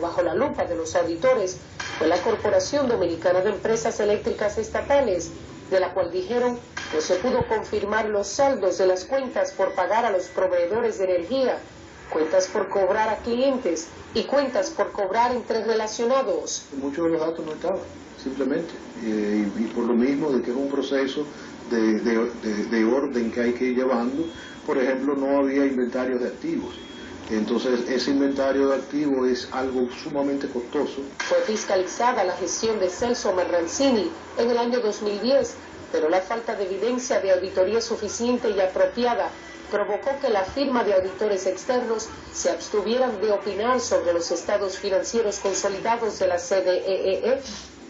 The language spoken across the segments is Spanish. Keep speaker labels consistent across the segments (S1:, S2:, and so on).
S1: Bajo la lupa de los auditores fue la Corporación Dominicana de Empresas Eléctricas Estatales, de la cual dijeron no se pudo confirmar los saldos de las cuentas por pagar a los proveedores de energía, cuentas por cobrar a clientes y cuentas por cobrar entre relacionados.
S2: Muchos de los datos no estaban, simplemente, y por lo mismo de que es un proceso de orden que hay que ir llevando. Por ejemplo, no había inventarios de activos. Entonces, ese inventario de activos es algo sumamente costoso.
S1: Fue fiscalizada la gestión de Celso Marrancini en el año 2010, pero la falta de evidencia de auditoría suficiente y apropiada provocó que la firma de auditores externos se abstuvieran de opinar sobre los estados financieros consolidados de la CDEE,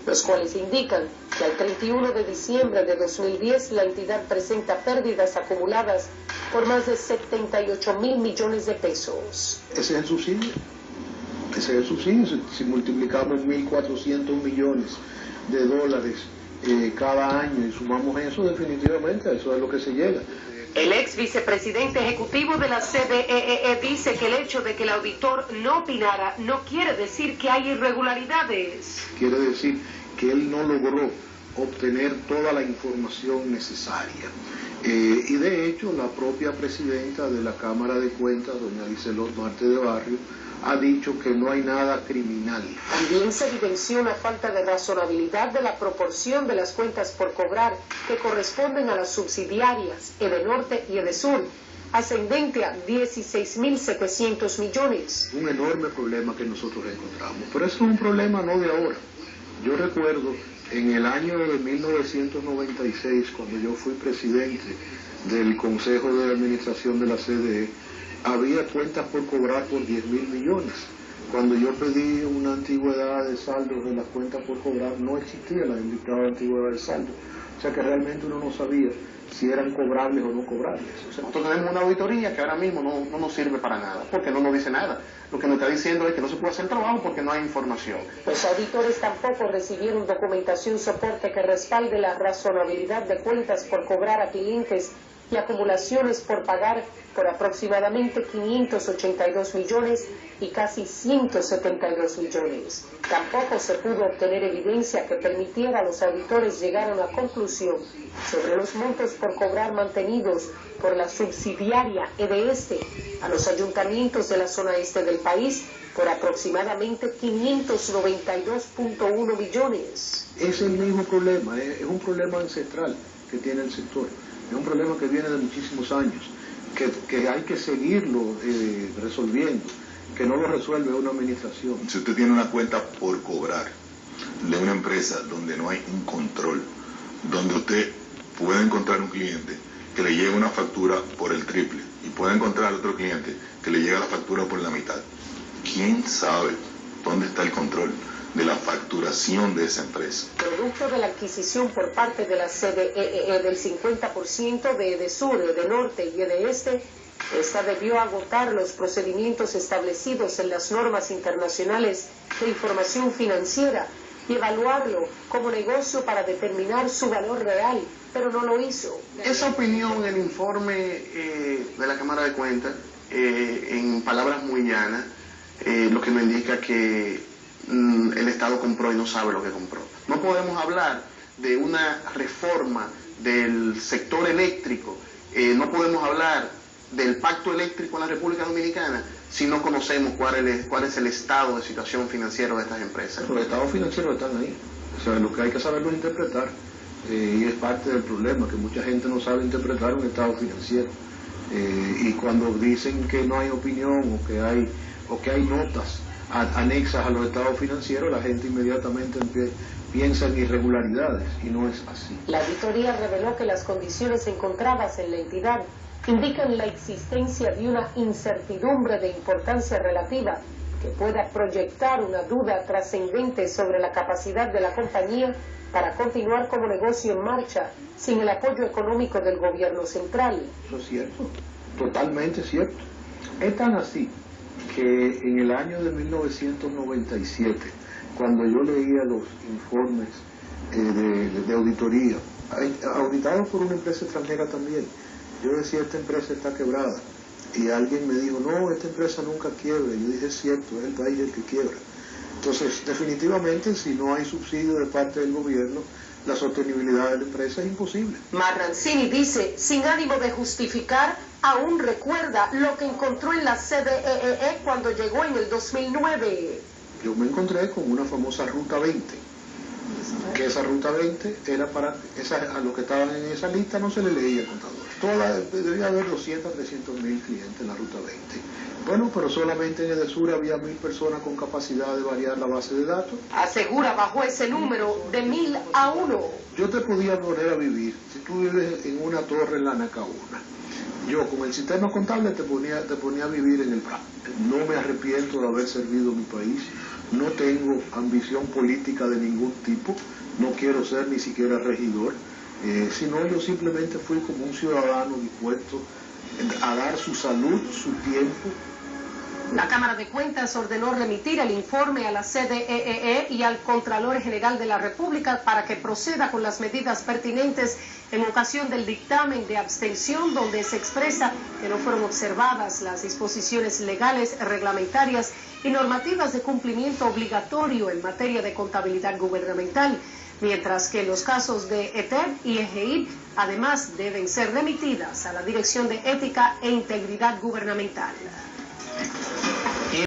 S1: los cuales indican que al 31 de diciembre de 2010 la entidad presenta pérdidas acumuladas por más de 78.000 millones de pesos.
S2: Ese es el subsidio. Ese es el subsidio. Si multiplicamos 1.400 millones de dólares cada año y sumamos eso, definitivamente eso es lo que se llega.
S1: El ex vicepresidente ejecutivo de la CDEE dice que el hecho de que el auditor no opinara no quiere decir que hay irregularidades.
S2: Quiere decir que él no logró obtener toda la información necesaria. Y de hecho, la propia presidenta de la Cámara de Cuentas, doña Liselot Marte de Barrio, ha dicho que no hay nada criminal.
S1: También se evidenció una falta de razonabilidad de la proporción de las cuentas por cobrar que corresponden a las subsidiarias Edenorte y Edesur, ascendente a 16.700 millones.
S2: Un enorme problema que nosotros encontramos, pero eso es un problema no de ahora. Yo recuerdo en el año de 1996, cuando yo fui presidente del Consejo de Administración de la CDE, había cuentas por cobrar por 10.000 millones. Cuando yo pedí una antigüedad de saldos de las cuentas por cobrar, no existía la indicada antigüedad de saldo. O sea que realmente uno no sabía si eran cobrables o no cobrables.
S3: O sea, nosotros tenemos una auditoría que ahora mismo no nos sirve para nada, porque no nos dice nada. Lo que nos está diciendo es que no se puede hacer trabajo porque no hay información.
S1: Los auditores tampoco recibieron documentación soporte que respalde la razonabilidad de cuentas por cobrar a clientes y acumulaciones por pagar por aproximadamente 582 millones y casi 172 millones. Tampoco se pudo obtener evidencia que permitiera a los auditores llegar a una conclusión sobre los montos por cobrar mantenidos por la subsidiaria EDESTE a los ayuntamientos de la zona este del país por aproximadamente 592.1 millones.
S2: Es el mismo problema, es un problema ancestral que tiene el sector. Es un problema que viene de muchísimos años, que hay que seguirlo resolviendo, que no lo resuelve una administración.
S4: Si usted tiene una cuenta por cobrar de una empresa donde no hay un control, donde usted puede encontrar un cliente que le llegue una factura por el triple y puede encontrar otro cliente que le llegue la factura por la mitad, ¿quién sabe dónde está el control de la facturación de esa empresa?
S1: Producto de la adquisición por parte de la CDEE del 50% de Edesur, Edenorte y Edeeste, esta debió agotar los procedimientos establecidos en las normas internacionales de información financiera y evaluarlo como negocio para determinar su valor real, pero no lo hizo.
S3: Esa opinión, el informe de la Cámara de Cuentas, en palabras muy llanas, lo que nos indica que el Estado compró y no sabe lo que compró. No podemos hablar de una reforma del sector eléctrico, no podemos hablar del pacto eléctrico en la República Dominicana si no conocemos cuál es el estado de situación financiera de estas empresas.
S2: Los estados financieros están ahí, o sea, lo que hay que saberlo es interpretar, y es parte del problema, que mucha gente no sabe interpretar un estado financiero, y cuando dicen que no hay opinión o que hay notas anexas a los estados financieros, la gente inmediatamente piensa en irregularidades, y no es así.
S1: La auditoría reveló que las condiciones encontradas en la entidad indican la existencia de una incertidumbre de importancia relativa que pueda proyectar una duda trascendente sobre la capacidad de la compañía para continuar como negocio en marcha sin el apoyo económico del gobierno central.
S2: Eso es cierto, totalmente cierto. Es tan así que en el año de 1997, cuando yo leía los informes de auditoría, auditados por una empresa extranjera también, yo decía, esta empresa está quebrada. Y alguien me dijo, no, esta empresa nunca quiebra. Y yo dije, es cierto, es el país el que quiebra. Entonces, definitivamente, si no hay subsidio de parte del gobierno, la sostenibilidad de la empresa es imposible.
S1: Marrancini dice, sin ánimo de justificar, aún recuerda lo que encontró en la CDEE cuando llegó en el 2009.
S2: Yo me encontré con una famosa Ruta 20, que esa Ruta 20 era para, a los que estaban en esa lista no se le leía el contador. Debía haber 200 a 300 mil clientes en la Ruta 20. Bueno, pero solamente en Edesur había 1000 personas con capacidad de variar la base de datos.
S1: Asegura bajó ese número de 1000 a 1.
S2: Yo te podía poner a vivir, si tú vives en una torre en la Nacauna, yo con el sistema contable te ponía a vivir en el Prat. No me arrepiento de haber servido a mi país, no tengo ambición política de ningún tipo, no quiero ser ni siquiera regidor, sino yo simplemente fui como un ciudadano dispuesto a dar su salud, su tiempo.
S1: La Cámara de Cuentas ordenó remitir el informe a la CDEE y al Contralor General de la República para que proceda con las medidas pertinentes en ocasión del dictamen de abstención, donde se expresa que no fueron observadas las disposiciones legales, reglamentarias y normativas de cumplimiento obligatorio en materia de contabilidad gubernamental, mientras que en los casos de ETEP y EGEIP, además, deben ser remitidas a la Dirección de Ética e Integridad Gubernamental.